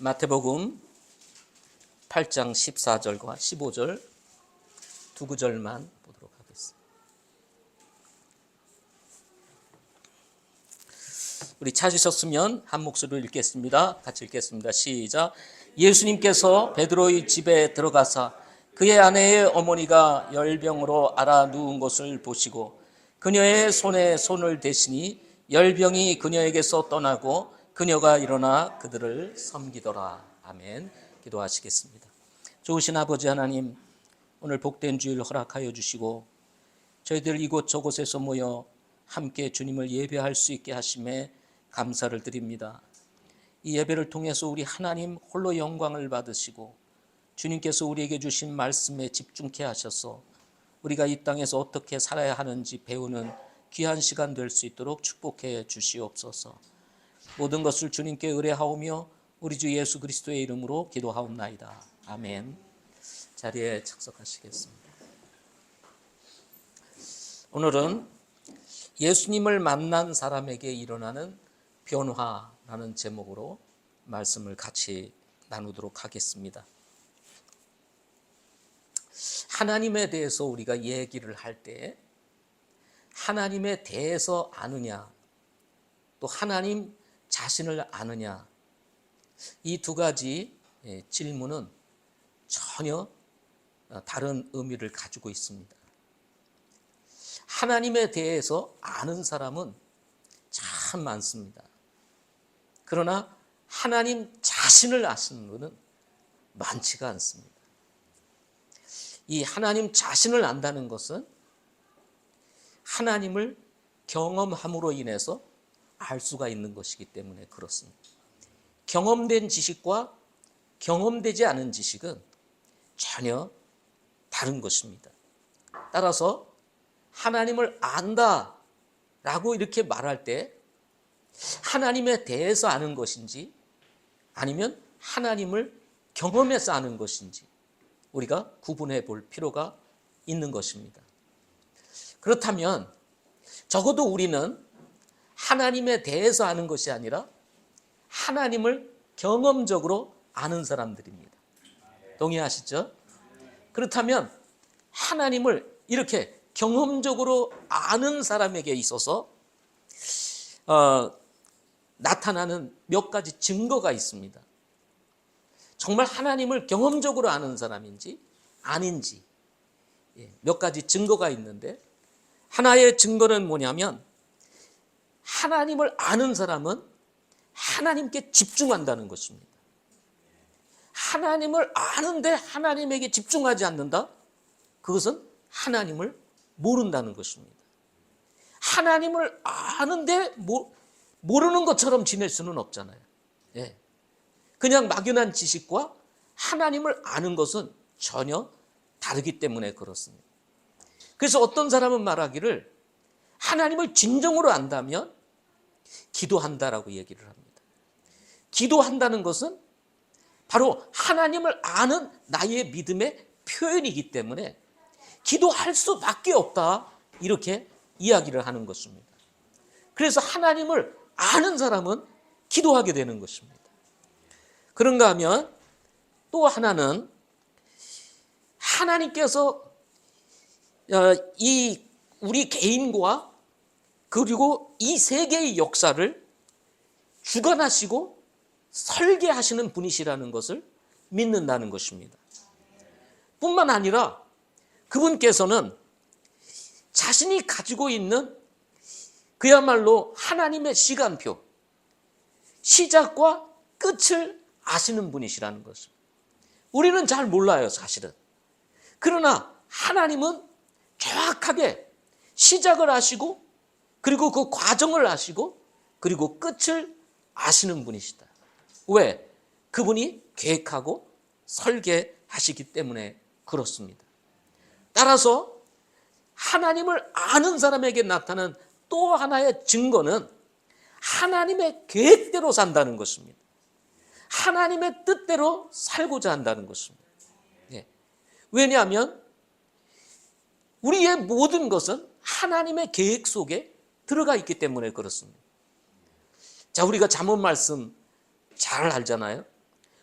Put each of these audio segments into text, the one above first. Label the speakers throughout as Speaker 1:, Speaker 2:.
Speaker 1: 마태복음 8장 14절과 15절 두 구절만 보도록 하겠습니다. 우리 찾으셨으면 한 목소리로 읽겠습니다. 같이 읽겠습니다. 시작. 예수님께서 베드로의 집에 들어가사 그의 아내의 어머니가 열병으로 앓아 누운 것을 보시고 그녀의 손에 손을 대시니 열병이 그녀에게서 떠나고 그녀가 일어나 그들을 섬기더라. 아멘. 기도하시겠습니다. 좋으신 아버지 하나님, 오늘 복된 주일 허락하여 주시고 저희들 이곳저곳에서 모여 함께 주님을 예배할 수 있게 하심에 감사를 드립니다. 이 예배를 통해서 우리 하나님 홀로 영광을 받으시고 주님께서 우리에게 주신 말씀에 집중케 하셔서 우리가 이 땅에서 어떻게 살아야 하는지 배우는 귀한 시간 될 수 있도록 축복해 주시옵소서. 모든 것을 주님께 의뢰하오며 우리 주 예수 그리스도의 이름으로 기도하옵나이다. 아멘. 자리에 착석하시겠습니다. 오늘은 예수님을 만난 사람에게 일어나는 변화라는 제목으로 말씀을 같이 나누도록 하겠습니다. 하나님에 대해서 우리가 얘기를 할 때 하나님에 대해서 아느냐, 또 하나님 자신을 아느냐, 이 두 가지 질문은 전혀 다른 의미를 가지고 있습니다. 하나님에 대해서 아는 사람은 참 많습니다. 그러나 하나님 자신을 아시는 분은 많지가 않습니다. 이 하나님 자신을 안다는 것은 하나님을 경험함으로 인해서 알 수가 있는 것이기 때문에 그렇습니다. 경험된 지식과 경험되지 않은 지식은 전혀 다른 것입니다. 따라서 하나님을 안다라고 이렇게 말할 때 하나님에 대해서 아는 것인지 아니면 하나님을 경험해서 아는 것인지 우리가 구분해 볼 필요가 있는 것입니다. 그렇다면 적어도 우리는 하나님에 대해서 아는 것이 아니라 하나님을 경험적으로 아는 사람들입니다. 동의하시죠? 그렇다면 하나님을 이렇게 경험적으로 아는 사람에게 있어서 나타나는 몇 가지 증거가 있습니다. 정말 하나님을 경험적으로 아는 사람인지 아닌지 몇 가지 증거가 있는데, 하나의 증거는 뭐냐면 하나님을 아는 사람은 하나님께 집중한다는 것입니다. 하나님을 아는데 하나님에게 집중하지 않는다? 그것은 하나님을 모른다는 것입니다. 하나님을 아는데 모르는 것처럼 지낼 수는 없잖아요. 그냥 막연한 지식과 하나님을 아는 것은 전혀 다르기 때문에 그렇습니다. 그래서 어떤 사람은 말하기를 하나님을 진정으로 안다면 기도한다라고 얘기를 합니다. 기도한다는 것은 바로 하나님을 아는 나의 믿음의 표현이기 때문에 기도할 수밖에 없다, 이렇게 이야기를 하는 것입니다. 그래서 하나님을 아는 사람은 기도하게 되는 것입니다. 그런가 하면 또 하나는 하나님께서 이 우리 개인과 그리고 이 세계의 역사를 주관하시고 설계하시는 분이시라는 것을 믿는다는 것입니다. 뿐만 아니라 그분께서는 자신이 가지고 있는 그야말로 하나님의 시간표, 시작과 끝을 아시는 분이시라는 것입니다. 우리는 잘 몰라요, 사실은. 그러나 하나님은 정확하게 시작을 아시고 그리고 그 과정을 아시고 그리고 끝을 아시는 분이시다. 왜? 그분이 계획하고 설계하시기 때문에 그렇습니다. 따라서 하나님을 아는 사람에게 나타나는 또 하나의 증거는 하나님의 계획대로 산다는 것입니다. 하나님의 뜻대로 살고자 한다는 것입니다. 왜냐하면 우리의 모든 것은 하나님의 계획 속에 들어가 있기 때문에 그렇습니다. 자, 우리가 잠언 말씀 잘 알잖아요.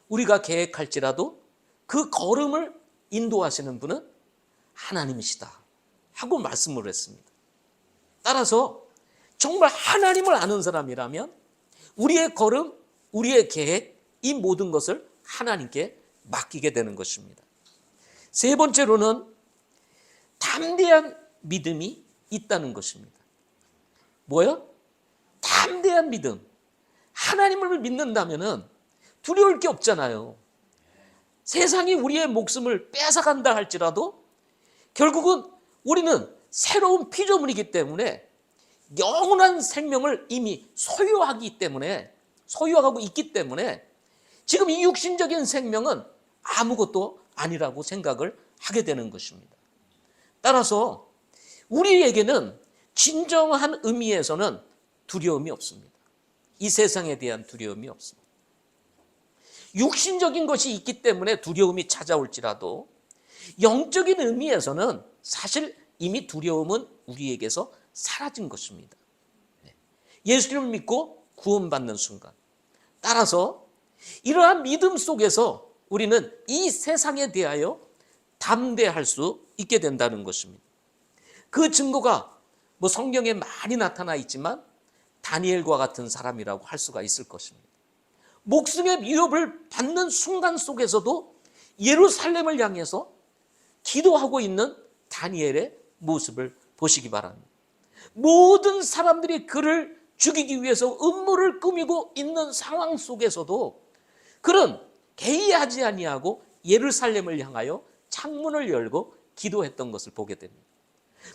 Speaker 1: 우리가 계획할지라도 그 걸음을 인도하시는 분은 하나님이시다 하고 말씀을 했습니다. 따라서 정말 하나님을 아는 사람이라면 우리의 걸음, 우리의 계획, 이 모든 것을 하나님께 맡기게 되는 것입니다. 세 번째로는 담대한 믿음이 있다는 것입니다. 뭐요? 담대한 믿음. 하나님을 믿는다면 두려울 게 없잖아요. 세상이 우리의 목숨을 뺏어간다 할지라도 결국은 우리는 새로운 피조물이기 때문에 영원한 생명을 이미 소유하고 있기 때문에 지금 이 육신적인 생명은 아무것도 아니라고 생각을 하게 되는 것입니다. 따라서 우리에게는 진정한 의미에서는 두려움이 없습니다. 이 세상에 대한 두려움이 없습니다. 육신적인 것이 있기 때문에 두려움이 찾아올지라도 영적인 의미에서는 사실 이미 두려움은 우리에게서 사라진 것입니다. 예수님을 믿고 구원받는 순간. 따라서 이러한 믿음 속에서 우리는 이 세상에 대하여 담대할 수 있게 된다는 것입니다. 그 증거가 성경에 많이 나타나 있지만 다니엘과 같은 사람이라고 할 수가 있을 것입니다. 목숨의 위협을 받는 순간 속에서도 예루살렘을 향해서 기도하고 있는 다니엘의 모습을 보시기 바랍니다. 모든 사람들이 그를 죽이기 위해서 음모를 꾸미고 있는 상황 속에서도 그는 개의하지 아니하고 예루살렘을 향하여 창문을 열고 기도했던 것을 보게 됩니다.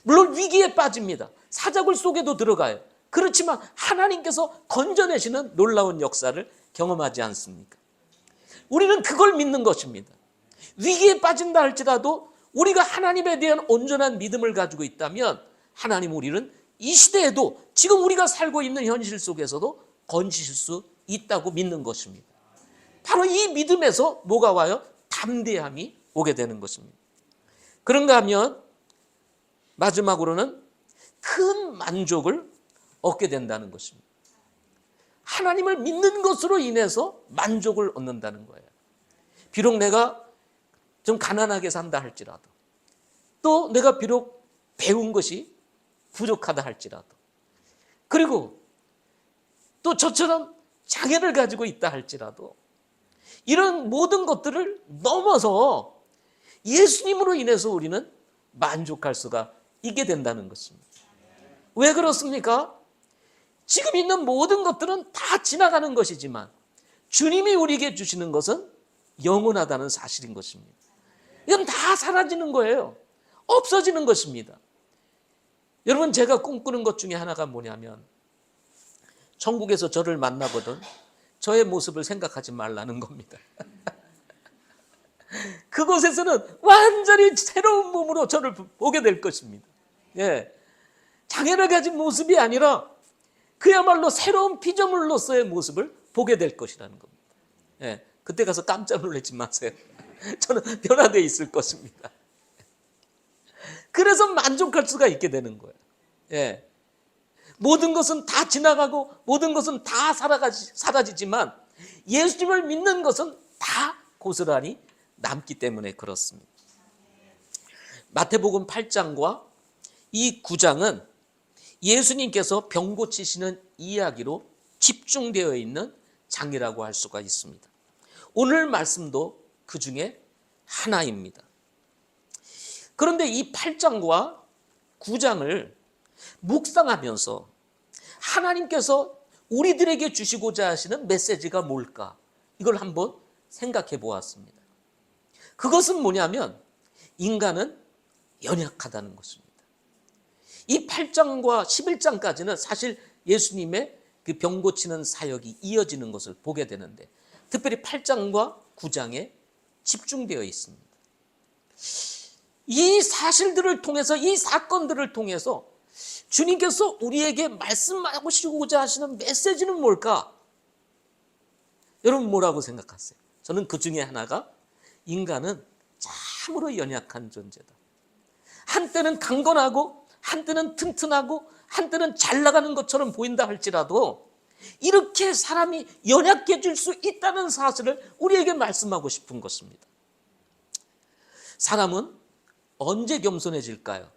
Speaker 1: 물론 위기에 빠집니다. 사자굴 속에도 들어가요. 그렇지만 하나님께서 건져내시는 놀라운 역사를 경험하지 않습니까? 우리는 그걸 믿는 것입니다. 위기에 빠진다 할지라도 우리가 하나님에 대한 온전한 믿음을 가지고 있다면 하나님 우리는 이 시대에도 지금 우리가 살고 있는 현실 속에서도 건지실 수 있다고 믿는 것입니다. 바로 이 믿음에서 뭐가 와요? 담대함이 오게 되는 것입니다. 그런가 하면 마지막으로는 큰 만족을 얻게 된다는 것입니다. 하나님을 믿는 것으로 인해서 만족을 얻는다는 거예요. 비록 내가 좀 가난하게 산다 할지라도, 또 내가 비록 배운 것이 부족하다 할지라도, 그리고 또 저처럼 장애를 가지고 있다 할지라도 이런 모든 것들을 넘어서 예수님으로 인해서 우리는 만족할 수가 있게 된다는 것입니다. 왜 그렇습니까? 지금 있는 모든 것들은 다 지나가는 것이지만 주님이 우리에게 주시는 것은 영원하다는 사실인 것입니다. 이건 다 사라지는 거예요. 없어지는 것입니다. 여러분, 제가 꿈꾸는 것 중에 하나가 뭐냐면 천국에서 저를 만나거든 저의 모습을 생각하지 말라는 겁니다. 그곳에서는 완전히 새로운 몸으로 저를 보게 될 것입니다. 장애를 가진 모습이 아니라 그야말로 새로운 피조물로서의 모습을 보게 될 것이라는 겁니다. 그때 가서 깜짝 놀라지 마세요. 저는 변화되어 있을 것입니다. 그래서 만족할 수가 있게 되는 거예요. 모든 것은 다 지나가고 모든 것은 다 사라지지만 예수님을 믿는 것은 다 고스란히 남기 때문에 그렇습니다. 마태복음 8장과 이 9장은 예수님께서 병 고치시는 이야기로 집중되어 있는 장이라고 할 수가 있습니다. 오늘 말씀도 그 중에 하나입니다. 그런데 이 8장과 9장을 묵상하면서 하나님께서 우리들에게 주시고자 하시는 메시지가 뭘까? 이걸 한번 생각해 보았습니다. 그것은 뭐냐면 인간은 연약하다는 것입니다. 이 8장과 11장까지는 사실 예수님의 그 병 고치는 사역이 이어지는 것을 보게 되는데 특별히 8장과 9장에 집중되어 있습니다. 이 사실들을 통해서, 이 사건들을 통해서 주님께서 우리에게 말씀하시고자 하시는 메시지는 뭘까? 여러분 뭐라고 생각하세요? 저는 그 중에 하나가 인간은 참으로 연약한 존재다. 한때는 강건하고 한때는 튼튼하고 한때는 잘 나가는 것처럼 보인다 할지라도 이렇게 사람이 연약해질 수 있다는 사실을 우리에게 말씀하고 싶은 것입니다. 사람은 언제 겸손해질까요?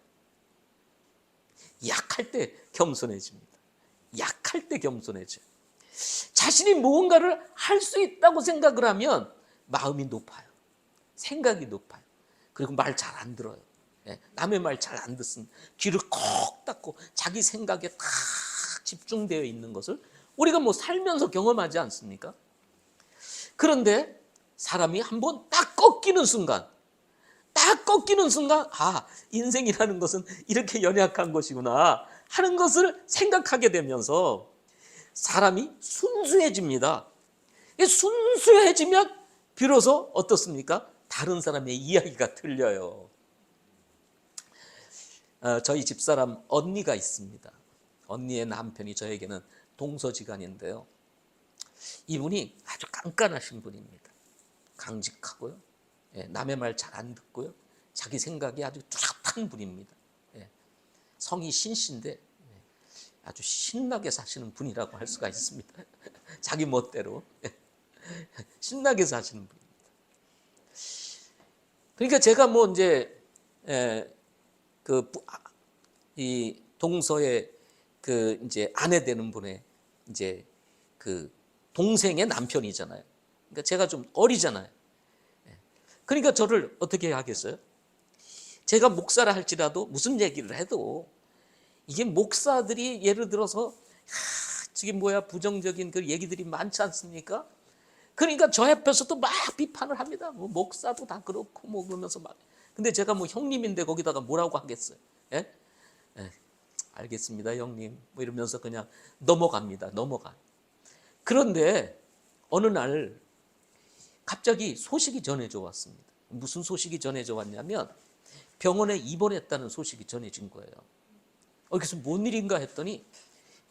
Speaker 1: 약할 때 겸손해집니다. 약할 때 겸손해져요. 자신이 무언가를 할 수 있다고 생각을 하면 마음이 높아요. 생각이 높아요. 그리고 말 잘 안 들어요. 남의 말 잘 안 듣습니다. 귀를 콕 닫고 자기 생각에 딱 집중되어 있는 것을 우리가 뭐 살면서 경험하지 않습니까? 그런데 사람이 한번 딱 꺾이는 순간, 아, 인생이라는 것은 이렇게 연약한 것이구나 하는 것을 생각하게 되면서 사람이 순수해집니다. 순수해지면 비로소 어떻습니까? 다른 사람의 이야기가 들려요. 저희 집사람 언니가 있습니다. 언니의 남편이 저에게는 동서지간인데요. 이분이 아주 깐깐하신 분입니다. 강직하고요. 남의 말 잘 안 듣고요. 자기 생각이 아주 뚜렷한 분입니다. 성이 신씨인데 아주 신나게 사시는 분이라고 할 수가 있습니다. 자기 멋대로 신나게 사시는 분입니다. 그러니까 제가 뭐 이제 이 동서의 그 이제 아내 되는 분의 이제 그 동생의 남편이잖아요. 그러니까 제가 좀 어리잖아요. 그러니까 저를 어떻게 하겠어요? 제가 목사라 할지라도 무슨 얘기를 해도 이게 목사들이 예를 들어서 지금 뭐야 부정적인 그 얘기들이 많지 않습니까? 그러니까 저 옆에서도 막 비판을 합니다. 뭐 목사도 다 그렇고 뭐 그러면서 막. 근데 제가 뭐 형님인데 거기다가 뭐라고 하겠어요? 예? 알겠습니다, 형님. 뭐 이러면서 그냥 넘어갑니다. 넘어가. 그런데 어느 날 갑자기 소식이 전해져 왔습니다. 무슨 소식이 전해져 왔냐면 병원에 입원했다는 소식이 전해진 거예요. 그래서 뭔 일인가 했더니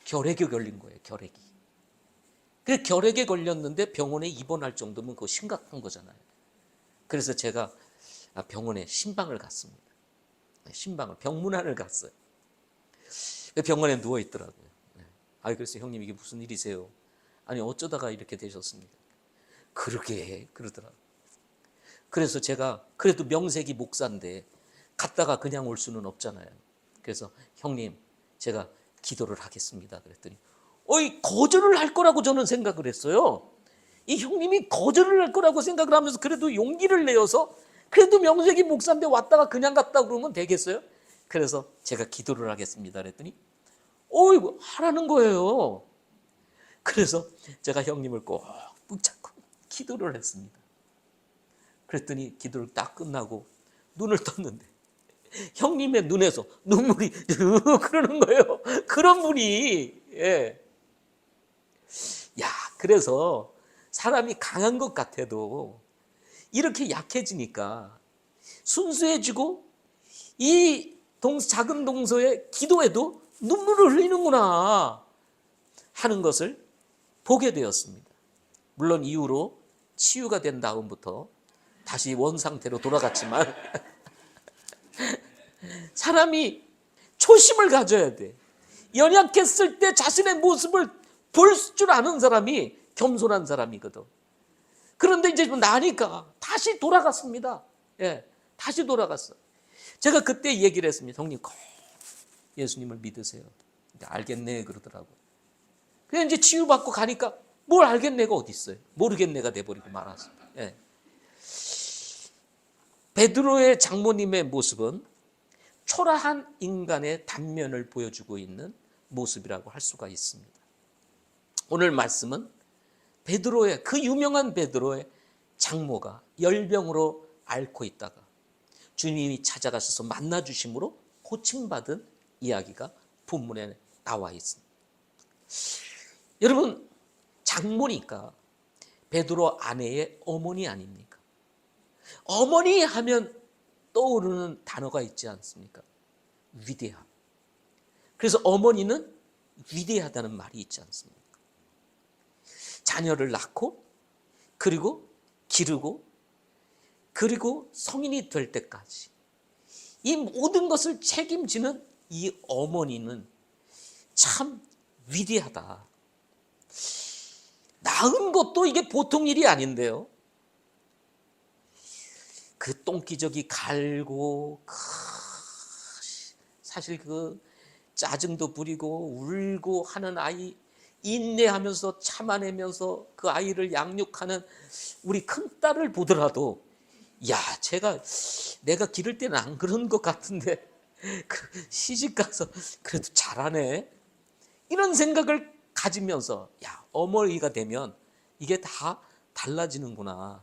Speaker 1: 결핵에 걸린 거예요. 결핵이. 그 결핵에 걸렸는데 병원에 입원할 정도면 그거 심각한 거잖아요. 그래서 제가 병원에 신방을 갔습니다. 신방을 병문안을 갔어요. 병원에 누워 있더라고요. 그래서 형님 이게 무슨 일이세요? 아니 어쩌다가 이렇게 되셨습니까? 그러게 그러더라고요. 그래서 제가 그래도 명색이 목사인데 갔다가 그냥 올 수는 없잖아요. 그래서 형님 제가 기도를 하겠습니다. 그랬더니 거절을 할 거라고 저는 생각을 했어요. 이 형님이 거절을 할 거라고 생각을 하면서 그래도 용기를 내어서 그래도 명색이 목사인데 왔다가 그냥 갔다 그러면 되겠어요? 그래서 제가 기도를 하겠습니다. 그랬더니 하라는 거예요. 그래서 제가 형님을 꼭 붙잡고 기도를 했습니다. 그랬더니 기도를 딱 끝나고 눈을 떴는데 형님의 눈에서 눈물이 그러는 거예요. 그런 분이. 그래서 사람이 강한 것 같아도 이렇게 약해지니까 순수해지고 이 작은 동서의 기도에도 눈물을 흘리는구나 하는 것을 보게 되었습니다. 물론 이후로 치유가 된 다음부터 다시 원상태로 돌아갔지만 사람이 초심을 가져야 돼. 연약했을 때 자신의 모습을 볼 줄 아는 사람이 겸손한 사람이거든. 그런데 이제 나니까 다시 돌아갔습니다. 다시 돌아갔어. 제가 그때 얘기를 했습니다. 형님 꼭 예수님을 믿으세요. 알겠네 그러더라고요. 그냥 이제 치유받고 가니까 뭘 알겠네가 어디 있어요. 모르겠네가 돼버리고 말았습니다. 베드로의 장모님의 모습은 초라한 인간의 단면을 보여주고 있는 모습이라고 할 수가 있습니다. 오늘 말씀은 베드로의 그 유명한 베드로의 장모가 열병으로 앓고 있다가 주님이 찾아가셔서 만나 주심으로 고침받은 이야기가 본문에 나와 있습니다. 여러분 장모니까 베드로 아내의 어머니 아닙니까? 어머니 하면 떠오르는 단어가 있지 않습니까? 위대함. 그래서 어머니는 위대하다는 말이 있지 않습니까? 자녀를 낳고 그리고 기르고 그리고 성인이 될 때까지 이 모든 것을 책임지는 이 어머니는 참 위대하다. 낳은 것도 이게 보통 일이 아닌데요. 그 똥기저귀 갈고 사실 그 짜증도 부리고 울고 하는 아이, 인내하면서 참아내면서 그 아이를 양육하는 우리 큰딸을 보더라도, 야, 내가 기를 때는 안 그런 것 같은데 시집 가서 그래도 잘하네, 이런 생각을 가지면서, 야, 어머니가 되면 이게 다 달라지는구나,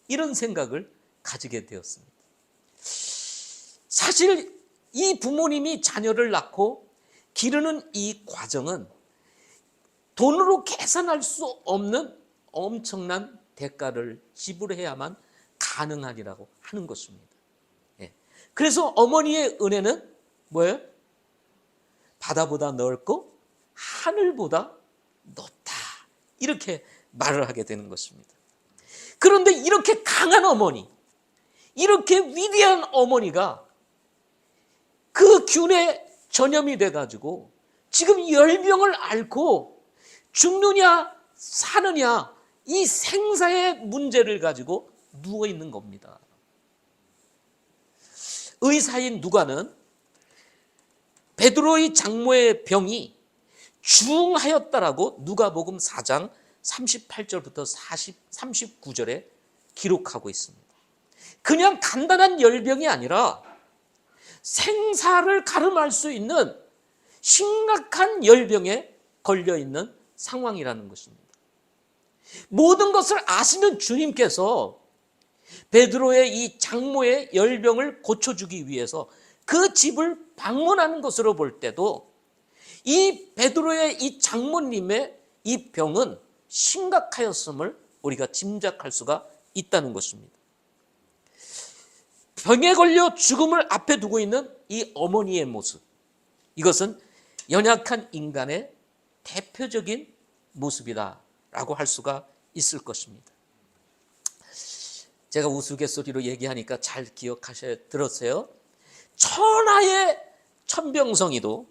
Speaker 1: 이런 생각을 가지게 되었습니다. 사실 이 부모님이 자녀를 낳고 기르는 이 과정은 돈으로 계산할 수 없는 엄청난 대가를 지불해야만 가능하리라고 하는 것입니다. 그래서 어머니의 은혜는 뭐예요? 바다보다 넓고 하늘보다 높다, 이렇게 말을 하게 되는 것입니다. 그런데 이렇게 강한 어머니, 이렇게 위대한 어머니가 그 균에 전염이 돼가지고 지금 열병을 앓고 죽느냐 사느냐, 이 생사의 문제를 가지고 누워있는 겁니다. 의사인 누가는 베드로의 장모의 병이 중하였다라고 누가복음 4장 38절부터 39절에 기록하고 있습니다. 그냥 간단한 열병이 아니라 생사를 가름할 수 있는 심각한 열병에 걸려있는 상황이라는 것입니다. 모든 것을 아시는 주님께서 베드로의 이 장모의 열병을 고쳐주기 위해서 그 집을 방문하는 것으로 볼 때도 이 베드로의 이 장모님의 이 병은 심각하였음을 우리가 짐작할 수가 있다는 것입니다. 병에 걸려 죽음을 앞에 두고 있는 이 어머니의 모습, 이것은 연약한 인간의 대표적인 모습이다라고 할 수가 있을 것입니다. 제가 우스갯소리로 얘기하니까 잘 들었어요. 천하의 천병성이도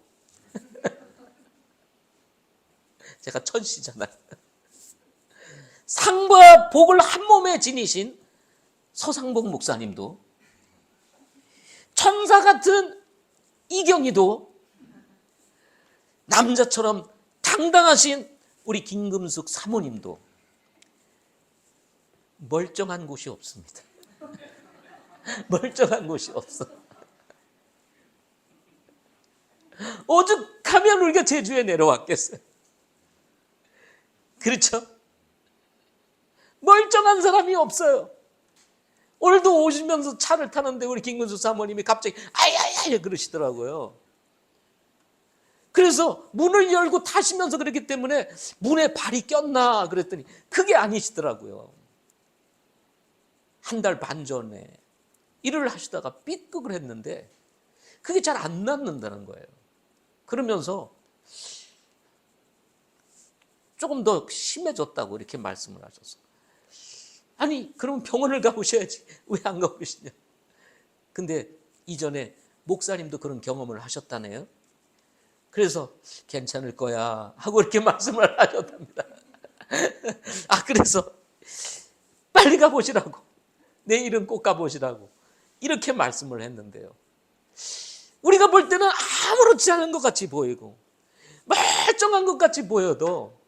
Speaker 1: 제가 천씨잖아요. 상과 복을 한 몸에 지니신 서상복 목사님도, 천사 같은 이경이도, 남자처럼 당당하신 우리 김금숙 사모님도 멀쩡한 곳이 없습니다. 멀쩡한 곳이 없어. 오죽하면 우리가 제주에 내려왔겠어요. 그렇죠? 멀쩡한 사람이 없어요. 오늘도 오시면서 차를 타는데 우리 김근수 사모님이 갑자기 아야야야 그러시더라고요. 그래서 문을 열고 타시면서 그랬기 때문에 문에 발이 꼈나 그랬더니 그게 아니시더라고요. 한 달 반 전에 일을 하시다가 삐끗을 했는데 그게 잘 안 낫는다는 거예요. 그러면서 조금 더 심해졌다고 이렇게 말씀을 하셨어요. 아니, 그러면 병원을 가보셔야지 왜 안 가보시냐. 근데 이전에 목사님도 그런 경험을 하셨다네요. 그래서 괜찮을 거야 하고 이렇게 말씀을 하셨답니다. 그래서 빨리 가보시라고, 내일은 꼭 가보시라고 이렇게 말씀을 했는데요. 우리가 볼 때는 아무렇지 않은 것 같이 보이고 멀쩡한 것 같이 보여도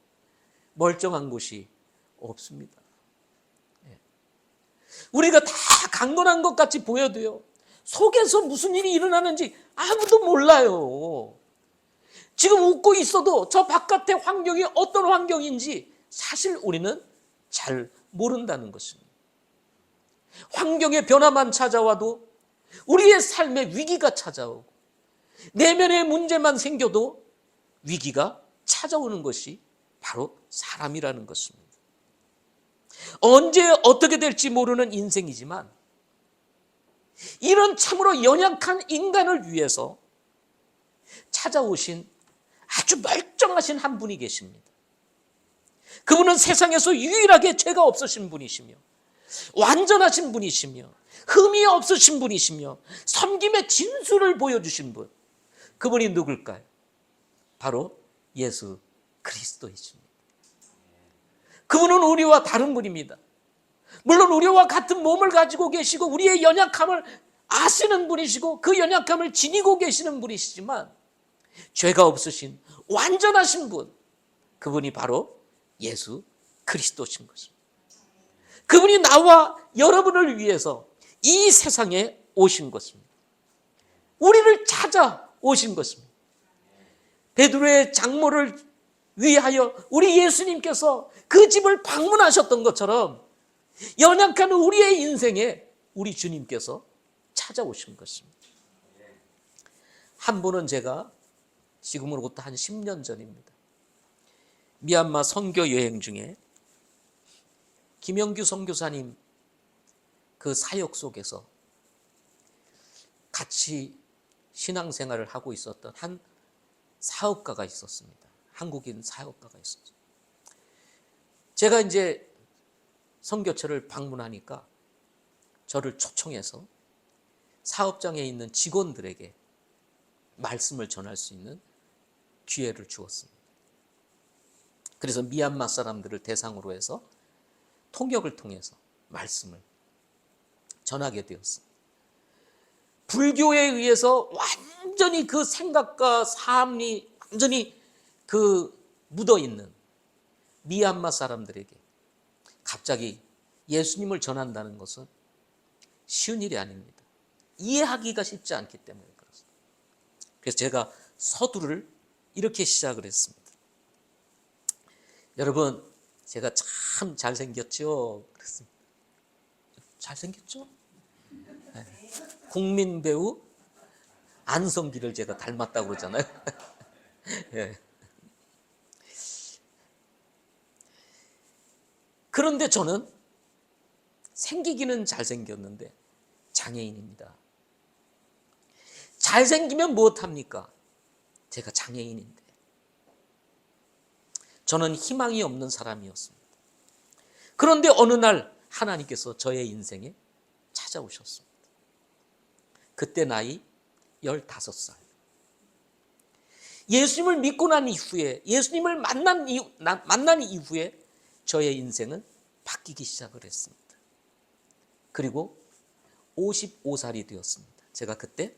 Speaker 1: 멀쩡한 곳이 없습니다. 우리가 다 강건한 것 같이 보여도요, 속에서 무슨 일이 일어나는지 아무도 몰라요. 지금 웃고 있어도 저 바깥의 환경이 어떤 환경인지 사실 우리는 잘 모른다는 것입니다. 환경의 변화만 찾아와도, 우리의 삶에 위기가 찾아오고, 내면의 문제만 생겨도 위기가 찾아오는 것이 바로 사람이라는 것입니다. 언제 어떻게 될지 모르는 인생이지만 이런 참으로 연약한 인간을 위해서 찾아오신 아주 멀쩡하신 한 분이 계십니다. 그분은 세상에서 유일하게 죄가 없으신 분이시며 완전하신 분이시며 흠이 없으신 분이시며 섬김의 진수를 보여주신 분, 그분이 누굴까요? 바로 예수 그리스도이십니다. 그분은 우리와 다른 분입니다. 물론 우리와 같은 몸을 가지고 계시고 우리의 연약함을 아시는 분이시고 그 연약함을 지니고 계시는 분이시지만 죄가 없으신 완전하신 분, 그분이 바로 예수 그리스도신 것입니다. 그분이 나와 여러분을 위해서 이 세상에 오신 것입니다. 우리를 찾아 오신 것입니다. 베드로의 장모를 위하여 우리 예수님께서 그 집을 방문하셨던 것처럼 연약한 우리의 인생에 우리 주님께서 찾아오신 것입니다. 한 번은 제가 지금으로부터 한 10년 전입니다. 미얀마 선교 여행 중에 김영규 선교사님 그 사역 속에서 같이 신앙생활을 하고 있었던 한 사업가가 있었습니다. 한국인 사업가가 있었어요. 제가 이제 선교처를 방문하니까 저를 초청해서 사업장에 있는 직원들에게 말씀을 전할 수 있는 기회를 주었습니다. 그래서 미얀마 사람들을 대상으로 해서 통역을 통해서 말씀을 전하게 되었습니다. 불교에 의해서 완전히 그 생각과 삶이 완전히 그 묻어있는 미얀마 사람들에게 갑자기 예수님을 전한다는 것은 쉬운 일이 아닙니다. 이해하기가 쉽지 않기 때문에 그렇습니다. 그래서 제가 서두를 이렇게 시작을 했습니다. 여러분, 제가 참 잘생겼죠? 그랬습니다. 잘생겼죠? 네. 국민 배우 안성기를 제가 닮았다고 그러잖아요. 네. 그런데 저는 생기기는 잘생겼는데 장애인입니다. 잘생기면 무엇합니까? 제가 장애인인데. 저는 희망이 없는 사람이었습니다. 그런데 어느 날 하나님께서 저의 인생에 찾아오셨습니다. 그때 나이 15살. 예수님을 믿고 난 이후에, 예수님을 만난 이후에 저의 인생은 바뀌기 시작을 했습니다. 그리고 55살이 되었습니다. 제가 그때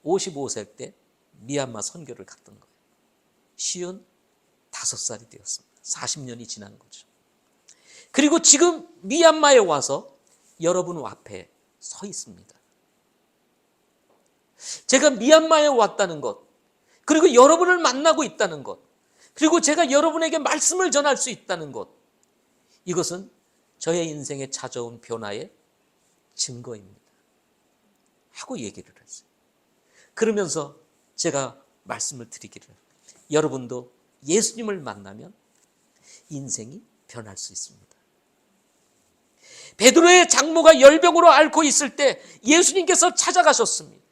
Speaker 1: 55세 때 미얀마 선교를 갔던 거예요. 55살이 되었습니다. 40년이 지난 거죠. 그리고 지금 미얀마에 와서 여러분 앞에 서 있습니다. 제가 미얀마에 왔다는 것, 그리고 여러분을 만나고 있다는 것, 그리고 제가 여러분에게 말씀을 전할 수 있다는 것, 이것은 저의 인생에 찾아온 변화의 증거입니다. 하고 얘기를 했어요. 그러면서 제가 말씀을 드리기를, 여러분도 예수님을 만나면 인생이 변할 수 있습니다. 베드로의 장모가 열병으로 앓고 있을 때 예수님께서 찾아가셨습니다.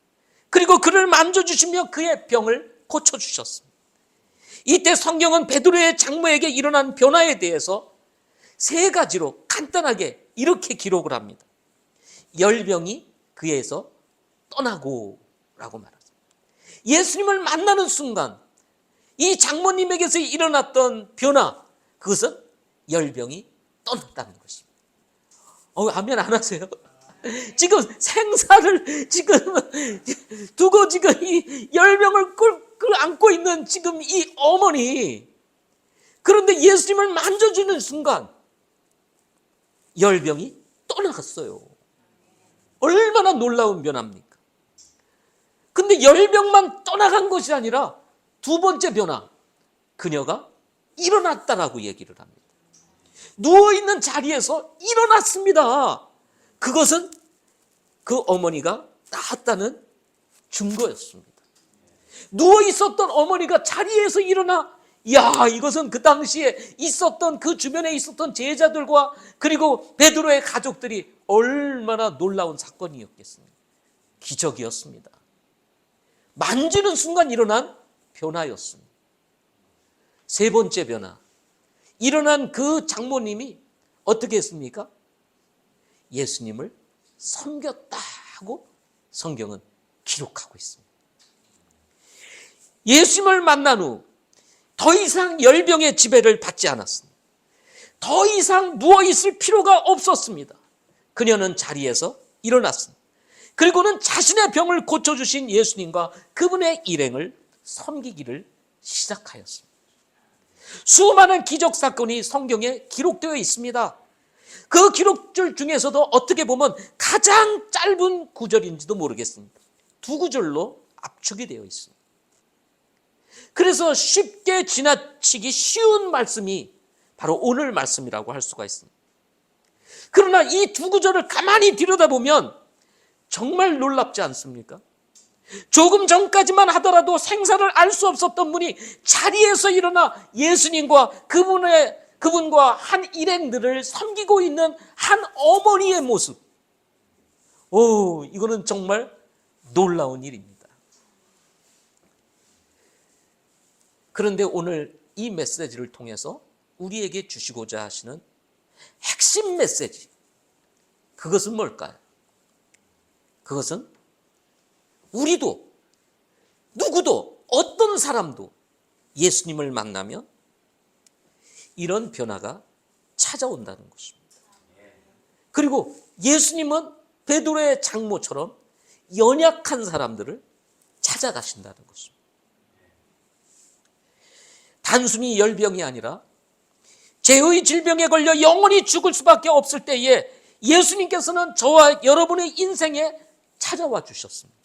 Speaker 1: 그리고 그를 만져주시며 그의 병을 고쳐주셨습니다. 이때 성경은 베드로의 장모에게 일어난 변화에 대해서 3가지로 간단하게 이렇게 기록을 합니다. 열병이 그에서 떠나고 라고 말하죠. 예수님을 만나는 순간 이 장모님에게서 일어났던 변화, 그것은 열병이 떠났다는 것입니다. 아멘 안 하세요? 지금 생사를 지금 두고 지금 이 열병을 안고 있는 지금 이 어머니, 그런데 예수님을 만져주는 순간 열병이 떠나갔어요. 얼마나 놀라운 변화입니까? 근데 열병만 떠나간 것이 아니라 2번째 변화, 그녀가 일어났다라고 얘기를 합니다. 누워있는 자리에서 일어났습니다. 그것은 그 어머니가 나았다는 증거였습니다. 누워있었던 어머니가 자리에서 일어나, 이것은 그 당시에 있었던 그 주변에 있었던 제자들과 그리고 베드로의 가족들이 얼마나 놀라운 사건이었겠습니까? 기적이었습니다. 만지는 순간 일어난 변화였습니다. 3번째 변화, 일어난 그 장모님이 어떻게 했습니까? 예수님을 섬겼다 하고 성경은 기록하고 있습니다. 예수님을 만난 후 더 이상 열병의 지배를 받지 않았습니다. 더 이상 누워있을 필요가 없었습니다. 그녀는 자리에서 일어났습니다. 그리고는 자신의 병을 고쳐주신 예수님과 그분의 일행을 섬기기를 시작하였습니다. 수많은 기적 사건이 성경에 기록되어 있습니다. 그 기록들 중에서도 어떻게 보면 가장 짧은 구절인지도 모르겠습니다. 2구절로 압축이 되어 있습니다. 그래서 쉽게 지나치기 쉬운 말씀이 바로 오늘 말씀이라고 할 수가 있습니다. 그러나 이 2구절을 가만히 들여다보면 정말 놀랍지 않습니까? 조금 전까지만 하더라도 생사를 알 수 없었던 분이 자리에서 일어나 예수님과 그분과 한 일행들을 섬기고 있는 한 어머니의 모습. 이거는 정말 놀라운 일입니다. 그런데 오늘 이 메시지를 통해서 우리에게 주시고자 하시는 핵심 메시지, 그것은 뭘까요? 그것은 우리도, 누구도, 어떤 사람도 예수님을 만나면 이런 변화가 찾아온다는 것입니다. 그리고 예수님은 베드로의 장모처럼 연약한 사람들을 찾아가신다는 것입니다. 단순히 열병이 아니라 죄의 질병에 걸려 영원히 죽을 수밖에 없을 때에 예수님께서는 저와 여러분의 인생에 찾아와 주셨습니다.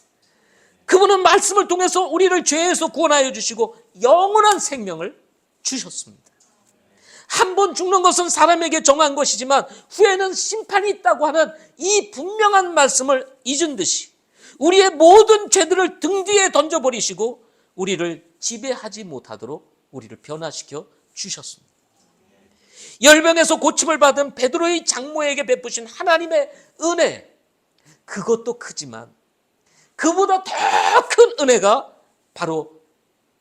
Speaker 1: 그분은 말씀을 통해서 우리를 죄에서 구원하여 주시고 영원한 생명을 주셨습니다. 한 번 죽는 것은 사람에게 정한 것이지만 후에는 심판이 있다고 하는 이 분명한 말씀을 잊은 듯이 우리의 모든 죄들을 등 뒤에 던져버리시고 우리를 지배하지 못하도록 우리를 변화시켜 주셨습니다. 열병에서 고침을 받은 베드로의 장모에게 베푸신 하나님의 은혜, 그것도 크지만 그보다 더 큰 은혜가 바로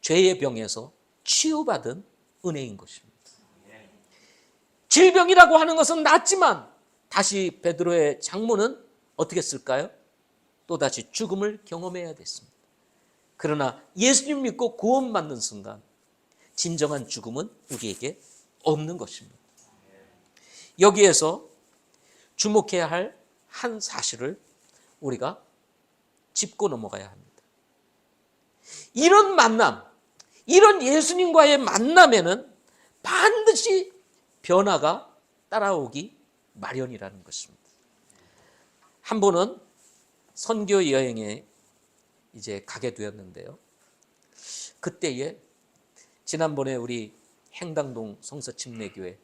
Speaker 1: 죄의 병에서 치유받은 은혜인 것입니다. 질병이라고 하는 것은 낫지만 다시 베드로의 장모는 어떻게 했을까요? 또다시 죽음을 경험해야 됐습니다. 그러나 예수님 믿고 구원받는 순간 진정한 죽음은 우리에게 없는 것입니다. 여기에서 주목해야 할 한 사실을 우리가 짚고 넘어가야 합니다. 이런 만남, 이런 예수님과의 만남에는 반드시 변화가 따라오기 마련이라는 것입니다. 한 번은 선교 여행에 이제 가게 되었는데요. 그때에 지난번에 우리 행당동 성서침례교회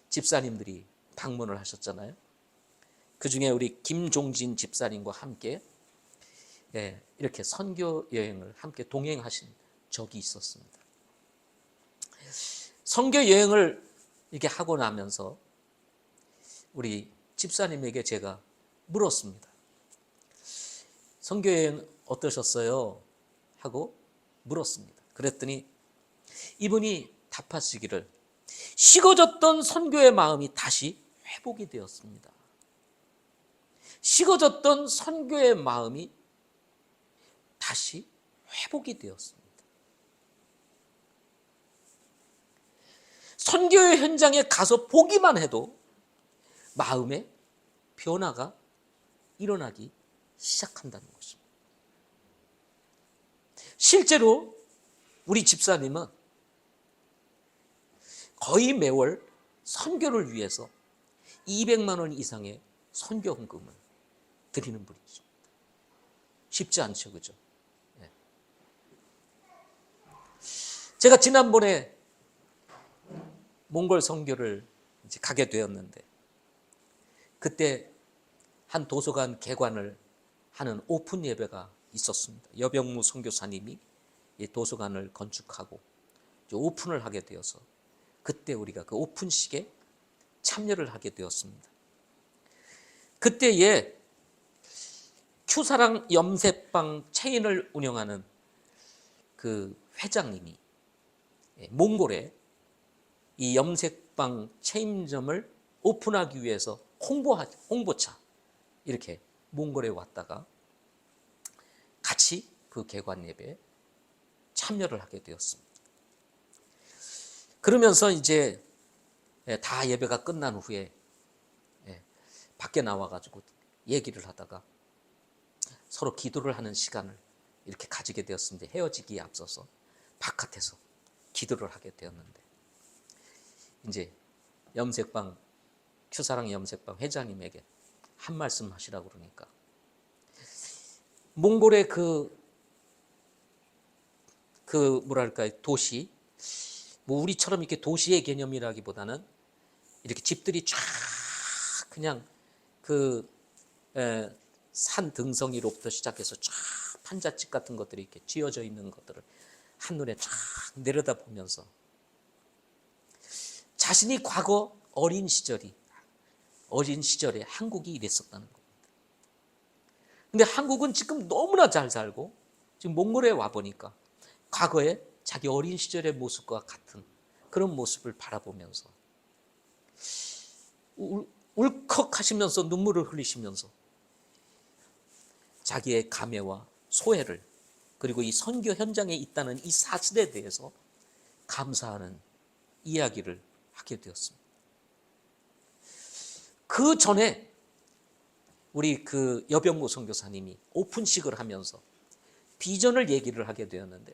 Speaker 1: 집사님들이 방문을 하셨잖아요. 그중에 우리 김종진 집사님과 함께 이렇게 선교 여행을 함께 동행하신 적이 있었습니다. 선교 여행을 이렇게 하고 나면서 우리 집사님에게 제가 물었습니다. 선교 여행 어떠셨어요? 하고 물었습니다. 그랬더니 이분이 답하시기를 식어졌던 선교의 마음이 다시 회복이 되었습니다. 식어졌던 선교의 마음이 다시 회복이 되었습니다. 선교의 현장에 가서 보기만 해도 마음의 변화가 일어나기 시작한다는 것입니다. 실제로 우리 집사님은 거의 매월 선교를 위해서 200만 원 이상의 선교 헌금을 드리는 분이죠. 쉽지 않죠, 그죠? 제가 지난번에 몽골 선교를 이제 가게 되었는데 그때 한 도서관 개관을 하는 오픈 예배가 있었습니다. 여병무 선교사님이 이 도서관을 건축하고 이제 오픈을 하게 되어서 그때 우리가 그 오픈식에 참여를 하게 되었습니다. 그때에 큐사랑 염색빵 체인을 운영하는 그 회장님이 몽골에 이 염색빵 체인점을 오픈하기 위해서 홍보차 이렇게 몽골에 왔다가 같이 그 개관 예배에 참여를 하게 되었습니다. 그러면서 이제 다 예배가 끝난 후에 밖에 나와가지고 얘기를 하다가 서로 기도를 하는 시간을 이렇게 가지게 되었습니다. 헤어지기에 앞서서 바깥에서 기도를 하게 되었는데, 이제 염색방, 큐사랑 염색방 회장님에게 한 말씀 하시라고 그러니까, 몽골의 뭐랄까요, 도시, 뭐 우리처럼 이렇게 도시의 개념이라기보다는 이렇게 집들이 쫙 그냥 산 등성이로부터 시작해서 쫙 판잣집 같은 것들이 이렇게 쥐어져 있는 것들을 한눈에 쫙 내려다보면서 자신이 과거 어린 시절에 한국이 이랬었다는 겁니다. 근데 한국은 지금 너무나 잘 살고, 지금 몽골에 와보니까 과거에 자기 어린 시절의 모습과 같은 그런 모습을 바라보면서 울컥하시면서 눈물을 흘리시면서 자기의 감회와 소회를, 그리고 이 선교 현장에 있다는 이 사실에 대해서 감사하는 이야기를 하게 되었습니다. 그 전에 우리 여병모 선교사님이 오픈식을 하면서 비전을 얘기를 하게 되었는데,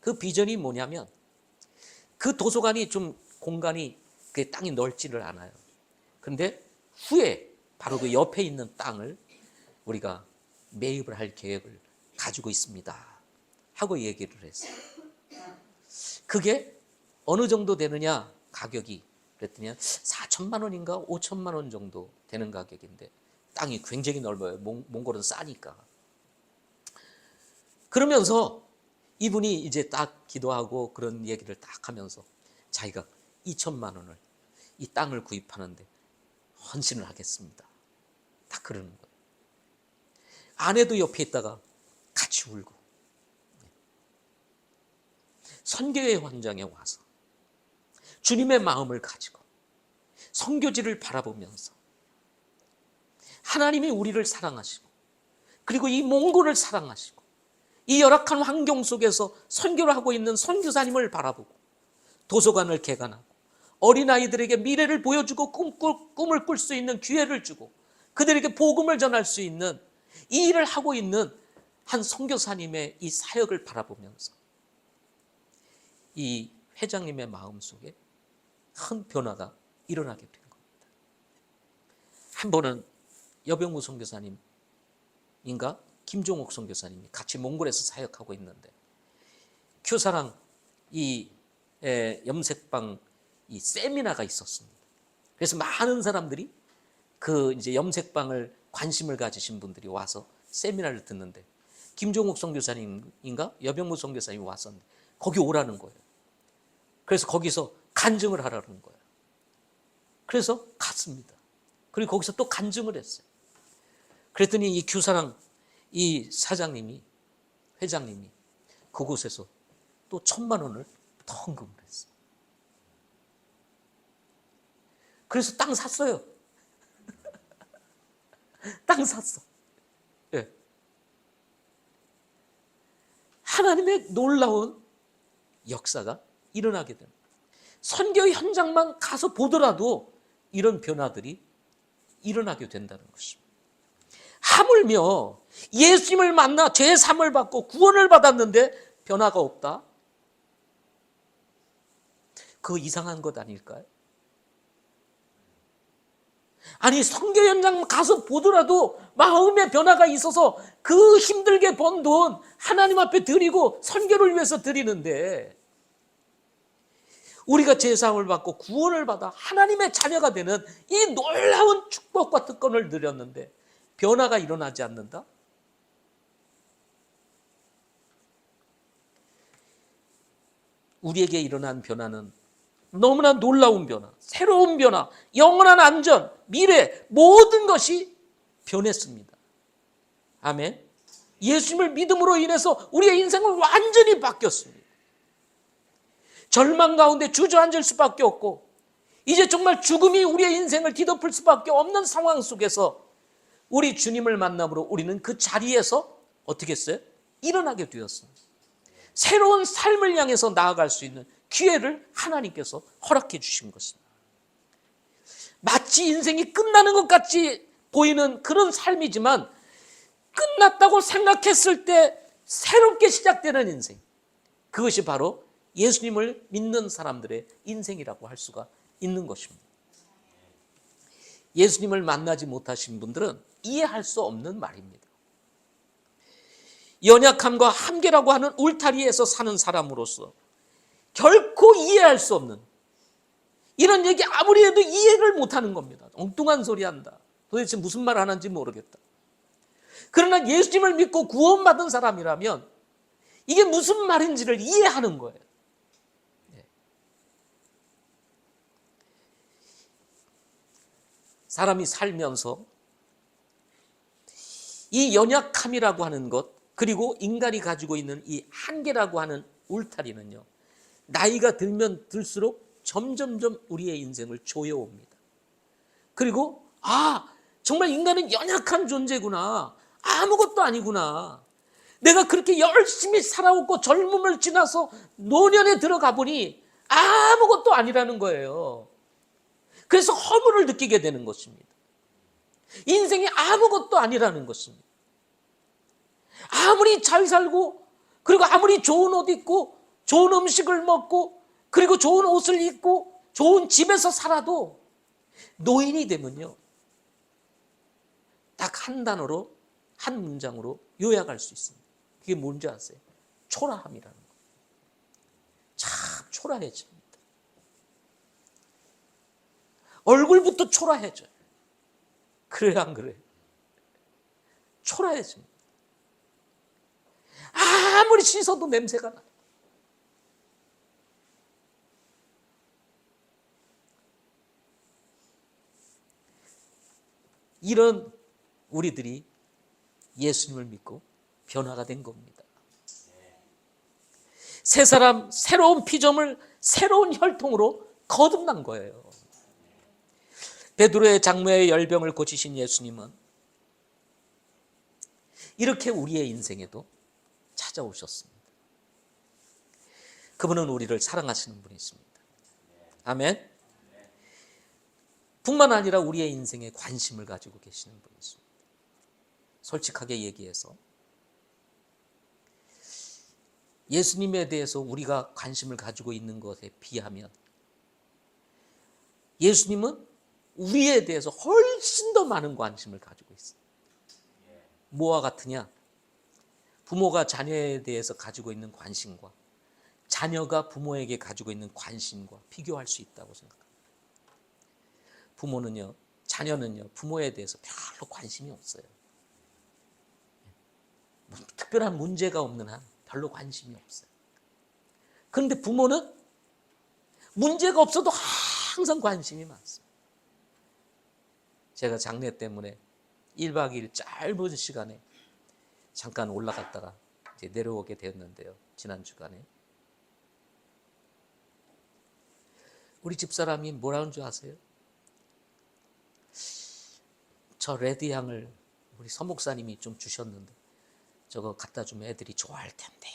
Speaker 1: 그 비전이 뭐냐면, 그 도서관이 좀 공간이 땅이 넓지를 않아요. 그런데 후에 바로 그 옆에 있는 땅을 우리가 매입을 할 계획을 가지고 있습니다 하고 얘기를 했어요. 그게 어느 정도 되느냐 가격이, 그랬더니 4천만 원인가 5천만 원 정도 되는 가격인데, 땅이 굉장히 넓어요. 몽골은 싸니까. 그러면서 이분이 이제 딱 기도하고 그런 얘기를 딱 하면서 자기가 2천만 원을 이 땅을 구입하는데 헌신을 하겠습니다, 딱 그러는 거예요. 아내도 옆에 있다가 같이 울고, 선교의 현장에 와서 주님의 마음을 가지고 선교지를 바라보면서 하나님이 우리를 사랑하시고, 그리고 이 몽골을 사랑하시고, 이 열악한 환경 속에서 선교를 하고 있는 선교사님을 바라보고 도서관을 개관하고 어린아이들에게 미래를 보여주고 꿈을 꿀 수 있는 기회를 주고 그들에게 복음을 전할 수 있는 이 일을 하고 있는 한 선교사님의 이 사역을 바라보면서 이 회장님의 마음속에 큰 변화가 일어나게 된 겁니다. 한 번은 여병무 선교사님인가 김종옥 선교사님이 같이 몽골에서 사역하고 있는데, 큐사랑 이 염색방 이 세미나가 있었습니다. 그래서 많은 사람들이 이제 염색방을 관심을 가지신 분들이 와서 세미나를 듣는데, 김종옥 선교사님인가 여병무 선교사님이 왔었는데 거기 오라는 거예요. 그래서 거기서 간증을 하라는 거예요. 그래서 갔습니다. 그리고 거기서 또 간증을 했어요. 그랬더니 이 큐사랑 이 회장님이 그곳에서 또 1,000만 원을 더 헌금을 했어요. 그래서 땅 샀어요. 땅 샀어. 네. 하나님의 놀라운 역사가 일어나게 됩니다. 선교 현장만 가서 보더라도 이런 변화들이 일어나게 된다는 것입니다. 하물며 예수님을 만나 죄 사함을 받고 구원을 받았는데 변화가 없다? 그거 이상한 것 아닐까요? 아니, 선교 현장 가서 보더라도 마음의 변화가 있어서 그 힘들게 번 돈 하나님 앞에 드리고 선교를 위해서 드리는데, 우리가 제사함을 받고 구원을 받아 하나님의 자녀가 되는 이 놀라운 축복과 특권을 누렸는데 변화가 일어나지 않는다? 우리에게 일어난 변화는 너무나 놀라운 변화, 새로운 변화, 영원한 안전, 미래, 모든 것이 변했습니다. 아멘. 예수님을 믿음으로 인해서 우리의 인생은 완전히 바뀌었습니다. 절망 가운데 주저앉을 수밖에 없고, 이제 정말 죽음이 우리의 인생을 뒤덮을 수밖에 없는 상황 속에서 우리 주님을 만남으로 우리는 그 자리에서 어떻게 했어요? 일어나게 되었습니다. 새로운 삶을 향해서 나아갈 수 있는 기회를 하나님께서 허락해 주신 것입니다. 마치 인생이 끝나는 것 같이 보이는 그런 삶이지만 끝났다고 생각했을 때 새롭게 시작되는 인생, 그것이 바로 예수님을 믿는 사람들의 인생이라고 할 수가 있는 것입니다. 예수님을 만나지 못하신 분들은 이해할 수 없는 말입니다. 연약함과 한계라고 하는 울타리에서 사는 사람으로서 결코 이해할 수 없는, 이런 얘기 아무리 해도 이해를 못하는 겁니다. 엉뚱한 소리 한다, 도대체 무슨 말 하는지 모르겠다. 그러나 예수님을 믿고 구원받은 사람이라면 이게 무슨 말인지를 이해하는 거예요. 사람이 살면서 이 연약함이라고 하는 것, 그리고 인간이 가지고 있는 이 한계라고 하는 울타리는요, 나이가 들면 들수록 점점점 우리의 인생을 조여옵니다. 그리고 정말 인간은 연약한 존재구나, 아무것도 아니구나, 내가 그렇게 열심히 살아왔고 젊음을 지나서 노년에 들어가 보니 아무것도 아니라는 거예요. 그래서 허물을 느끼게 되는 것입니다. 인생이 아무것도 아니라는 것입니다. 아무리 잘 살고, 그리고 아무리 좋은 옷 입고 좋은 음식을 먹고 그리고 좋은 옷을 입고 좋은 집에서 살아도 노인이 되면요, 딱 한 단어로, 한 문장으로 요약할 수 있습니다. 그게 뭔지 아세요? 초라함이라는 거예요. 참 초라해집니다. 얼굴부터 초라해져요. 그래요, 안 그래요? 초라해집니다. 아무리 씻어도 냄새가 나요. 이런 우리들이 예수님을 믿고 변화가 된 겁니다. 새 사람, 새로운 피조물, 새로운 혈통으로 거듭난 거예요. 베드로의 장모의 열병을 고치신 예수님은 이렇게 우리의 인생에도 찾아오셨습니다. 그분은 우리를 사랑하시는 분이십니다. 아멘. 뿐만 아니라 우리의 인생에 관심을 가지고 계시는 분이십니다. 솔직하게 얘기해서 예수님에 대해서 우리가 관심을 가지고 있는 것에 비하면 예수님은 우리에 대해서 훨씬 더 많은 관심을 가지고 있어요. 뭐와 같으냐? 부모가 자녀에 대해서 가지고 있는 관심과 자녀가 부모에게 가지고 있는 관심과 비교할 수 있다고 생각합니다. 부모는요, 자녀는요, 부모에 대해서 별로 관심이 없어요. 특별한 문제가 없는 한 별로 관심이 없어요. 그런데 부모는 문제가 없어도 항상 관심이 많습니다. 제가 장례 때문에 1박 2일 짧은 시간에 잠깐 올라갔다가 이제 내려오게 되었는데요. 지난 주간에 우리 집사람이 뭐라는 줄 아세요? 저 레드향을 우리 서목사님이 좀 주셨는데 저거 갖다 주면 애들이 좋아할 텐데.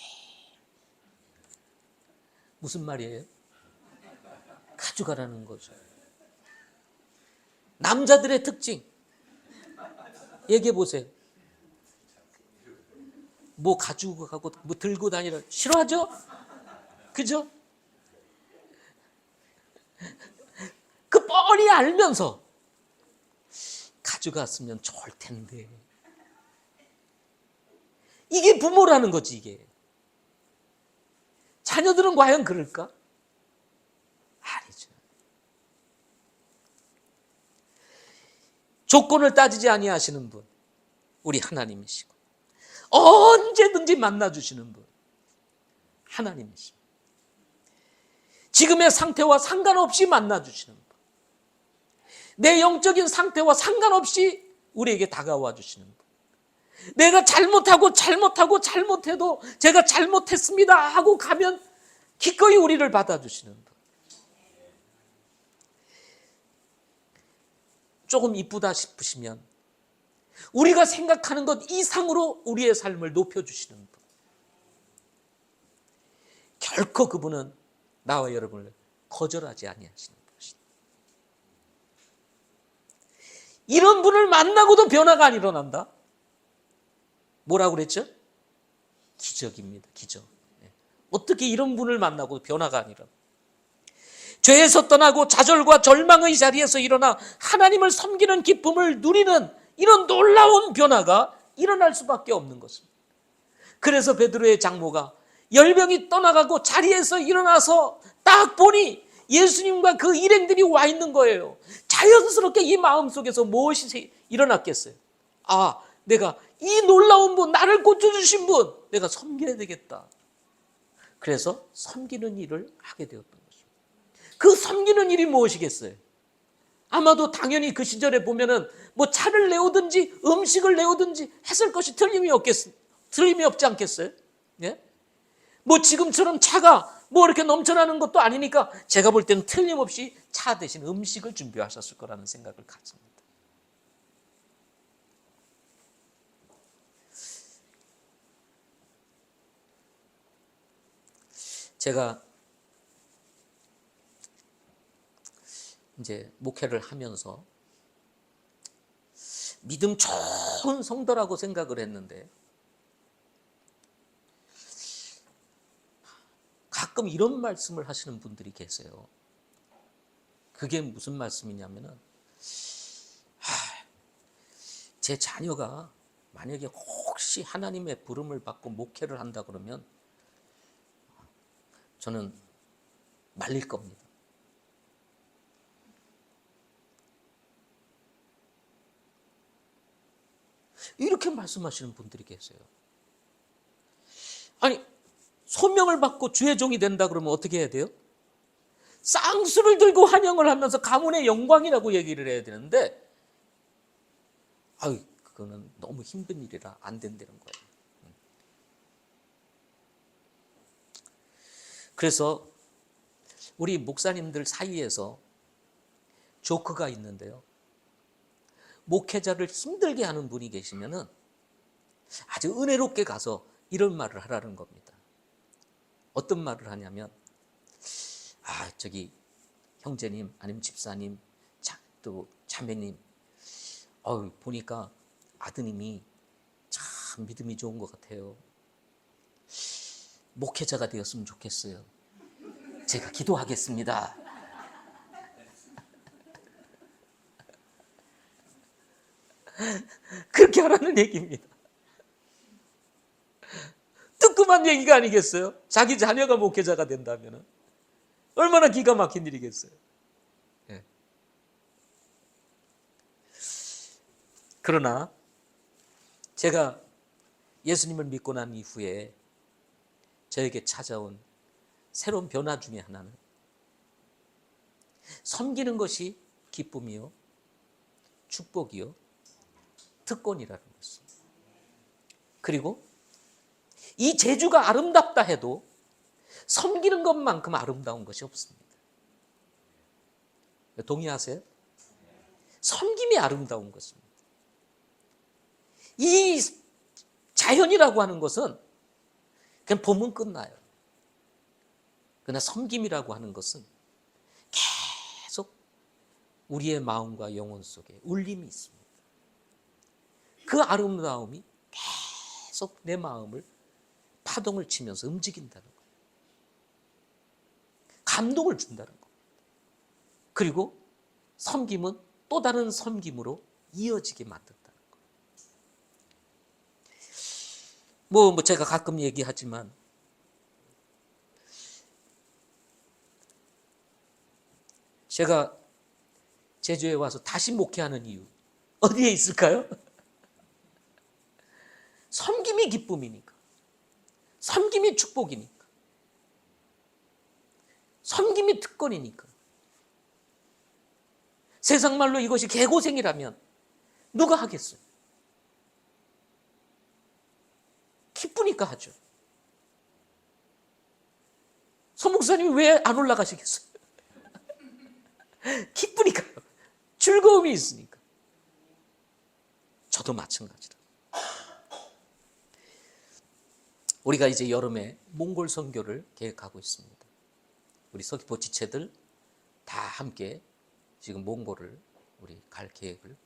Speaker 1: 무슨 말이에요? 가져가라는 거죠. 남자들의 특징 얘기해 보세요. 뭐 가지고 가고 뭐 들고 다니라 싫어하죠? 그죠? 그 뻔히 알면서 가져갔으면 좋을 텐데. 이게 부모라는 거지, 이게. 자녀들은 과연 그럴까? 아니죠. 조건을 따지지 아니하시는 분, 우리 하나님이시고 언제든지 만나주시는 분, 하나님이십니다. 지금의 상태와 상관없이 만나주시는 분, 내 영적인 상태와 상관없이 우리에게 다가와 주시는 분, 내가 잘못해도 제가 잘못했습니다 하고 가면 기꺼이 우리를 받아주시는 분, 조금 이쁘다 싶으시면 우리가 생각하는 것 이상으로 우리의 삶을 높여주시는 분, 결코 그분은 나와 여러분을 거절하지 아니하시는 분이십니다. 이런 분을 만나고도 변화가 안 일어난다? 뭐라고 그랬죠? 기적입니다. 기적. 어떻게 이런 분을 만나고 변화가 안 일어나? 죄에서 떠나고 좌절과 절망의 자리에서 일어나 하나님을 섬기는 기쁨을 누리는 이런 놀라운 변화가 일어날 수밖에 없는 것입니다. 그래서 베드로의 장모가 열병이 떠나가고 자리에서 일어나서 딱 보니 예수님과 그 일행들이 와 있는 거예요. 자연스럽게 이 마음속에서 무엇이 일어났겠어요? 아, 내가 이 놀라운 분, 나를 고쳐주신 분, 내가 섬겨야 되겠다. 그래서 섬기는 일을 하게 되었던 것입니다. 그 섬기는 일이 무엇이겠어요? 아마도 당연히 그 시절에 보면은 뭐 차를 내오든지 음식을 내오든지 했을 것이 틀림이 없지 않겠어요? 예? 뭐 지금처럼 차가 뭐 이렇게 넘쳐나는 것도 아니니까 제가 볼 때는 틀림없이 차 대신 음식을 준비하셨을 거라는 생각을 갖습니다. 제가 이제 목회를 하면서 믿음 좋은 성도라고 생각을 했는데 가끔 이런 말씀을 하시는 분들이 계세요. 그게 무슨 말씀이냐면은 제 자녀가 만약에 혹시 하나님의 부름을 받고 목회를 한다 그러면 저는 말릴 겁니다. 이렇게 말씀하시는 분들이 계세요. 아니, 소명을 받고 주의 종이 된다 그러면 어떻게 해야 돼요? 쌍수를 들고 환영을 하면서 가문의 영광이라고 얘기를 해야 되는데 그거는 너무 힘든 일이라 안 된다는 거예요. 그래서 우리 목사님들 사이에서 조크가 있는데요. 목회자를 힘들게 하는 분이 계시면은 아주 은혜롭게 가서 이런 말을 하라는 겁니다. 어떤 말을 하냐면 저기 형제님 아니면 집사님 또 자매님 보니까 아드님이 참 믿음이 좋은 것 같아요. 목회자가 되었으면 좋겠어요. 제가 기도하겠습니다. 그렇게 하라는 얘기입니다. 뜨끔한 얘기가 아니겠어요? 자기 자녀가 목회자가 된다면 얼마나 기가 막힌 일이겠어요. 네. 그러나 제가 예수님을 믿고 난 이후에 저에게 찾아온 새로운 변화 중에 하나는 섬기는 것이 기쁨이요, 축복이요, 특권이라는 것입니다. 그리고 이 제주가 아름답다 해도 섬기는 것만큼 아름다운 것이 없습니다. 동의하세요? 섬김이 아름다운 것입니다. 이 자연이라고 하는 것은 그냥 보면 끝나요. 그러나 섬김이라고 하는 것은 계속 우리의 마음과 영혼 속에 울림이 있습니다. 그 아름다움이 계속 내 마음을 파동을 치면서 움직인다는 거예요. 감동을 준다는 거예요. 그리고 섬김은 또 다른 섬김으로 이어지게 만든다는 거예요. 뭐 제가 가끔 얘기하지만 제가 제주에 와서 다시 목회하는 이유 어디에 있을까요? 섬김이 기쁨이니까, 섬김이 축복이니까, 섬김이 특권이니까. 세상 말로 이것이 개고생이라면 누가 하겠어요? 기쁘니까 하죠. 서 목사님이 왜 안 올라가시겠어요? 기쁘니까요. 즐거움이 있으니까. 저도 마찬가지다. 우리가 이제 여름에 몽골 선교를 계획하고 있습니다. 우리 서귀포 지체들 다 함께 지금 몽골을 우리 갈 계획을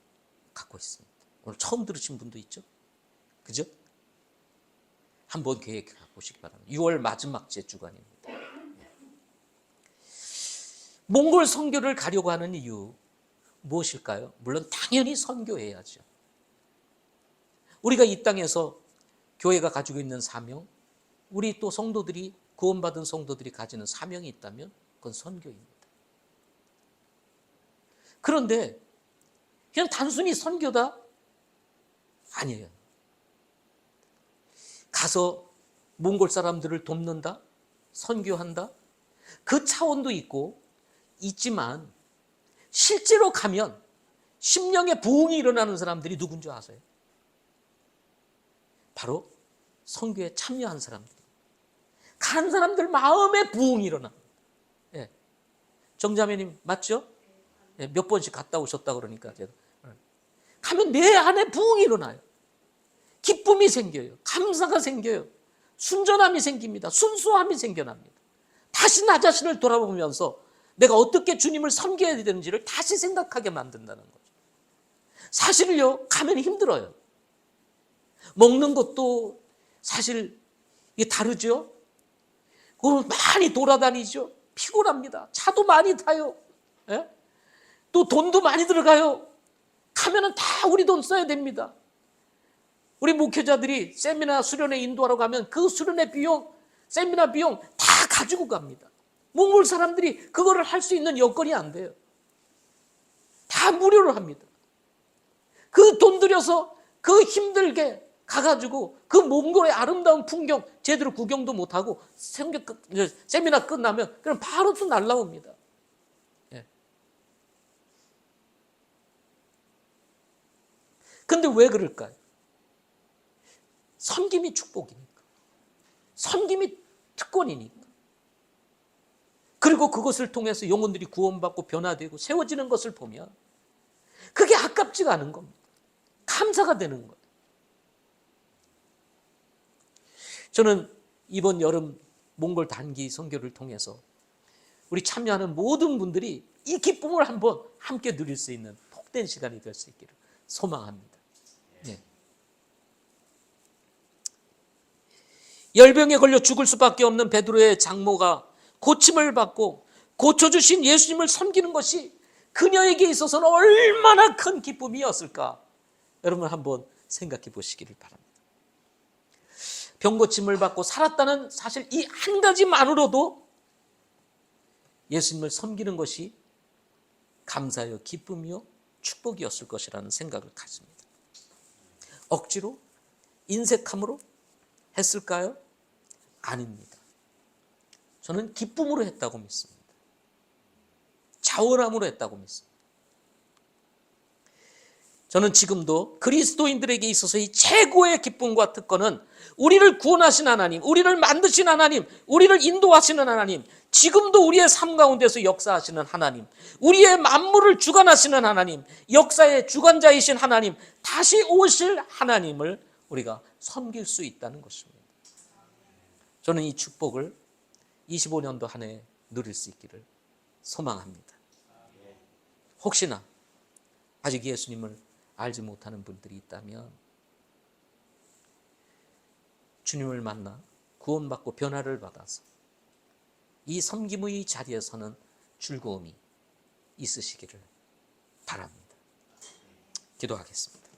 Speaker 1: 갖고 있습니다. 오늘 처음 들으신 분도 있죠? 그죠? 한번 계획해 보시기 바랍니다. 6월 마지막 주간입니다. 몽골 선교를 가려고 하는 이유 무엇일까요? 물론 당연히 선교해야죠. 우리가 이 땅에서 교회가 가지고 있는 사명, 우리 또 성도들이 구원받은 성도들이 가지는 사명이 있다면 그건 선교입니다. 그런데 그냥 단순히 선교다? 아니에요. 가서 몽골 사람들을 돕는다? 선교한다? 그 차원도 있지만 실제로 가면 심령의 부흥이 일어나는 사람들이 누군 줄 아세요? 바로 선교에 참여한 사람들. 간 사람들 마음에 부흥이 일어납니다. 예. 정자매님 맞죠? 예, 몇 번씩 갔다 오셨다 그러니까 제가. 가면 내 안에 부흥이 일어나요. 기쁨이 생겨요. 감사가 생겨요. 순전함이 생깁니다. 순수함이 생겨납니다. 다시 나 자신을 돌아보면서 내가 어떻게 주님을 섬겨야 되는지를 다시 생각하게 만든다는 거죠. 사실요, 가면 힘들어요. 먹는 것도 사실 이게 다르죠. 많이 돌아다니죠. 피곤합니다. 차도 많이 타요. 예? 또 돈도 많이 들어가요. 가면은 다 우리 돈 써야 됩니다. 우리 목회자들이 세미나 수련회 인도하러 가면 그 수련회 비용, 세미나 비용 다 가지고 갑니다. 몽골 사람들이 그거를 할 수 있는 여건이 안 돼요. 다 무료로 합니다. 그 돈 들여서 그 힘들게 가가지고 그 몽골의 아름다운 풍경 제대로 구경도 못하고 세미나 끝나면 그럼 바로 또 날라옵니다. 예. 근데 왜 그럴까요? 섬김이 축복이니까. 섬김이 특권이니까. 그리고 그것을 통해서 영혼들이 구원받고 변화되고 세워지는 것을 보면 그게 아깝지가 않은 겁니다. 감사가 되는 거예요. 저는 이번 여름 몽골 단기 선교를 통해서 우리 참여하는 모든 분들이 이 기쁨을 한번 함께 누릴 수 있는 복된 시간이 될 수 있기를 소망합니다. 네. 열병에 걸려 죽을 수밖에 없는 베드로의 장모가 고침을 받고 고쳐주신 예수님을 섬기는 것이 그녀에게 있어서는 얼마나 큰 기쁨이었을까? 여러분 한번 생각해 보시기를 바랍니다. 병고침을 받고 살았다는 사실 이 한 가지만으로도 예수님을 섬기는 것이 감사요, 기쁨이요, 축복이었을 것이라는 생각을 가집니다. 억지로, 인색함으로 했을까요? 아닙니다. 저는 기쁨으로 했다고 믿습니다. 자원함으로 했다고 믿습니다. 저는 지금도 그리스도인들에게 있어서 이 최고의 기쁨과 특권은 우리를 구원하신 하나님, 우리를 만드신 하나님, 우리를 인도하시는 하나님, 지금도 우리의 삶 가운데서 역사하시는 하나님, 우리의 만물을 주관하시는 하나님, 역사의 주관자이신 하나님, 다시 오실 하나님을 우리가 섬길 수 있다는 것입니다. 저는 이 축복을 25년도 한 해 누릴 수 있기를 소망합니다. 혹시나 아직 예수님을 알지 못하는 분들이 있다면 주님을 만나 구원받고 변화를 받아서 이 섬김의 자리에서는 즐거움이 있으시기를 바랍니다. 기도하겠습니다.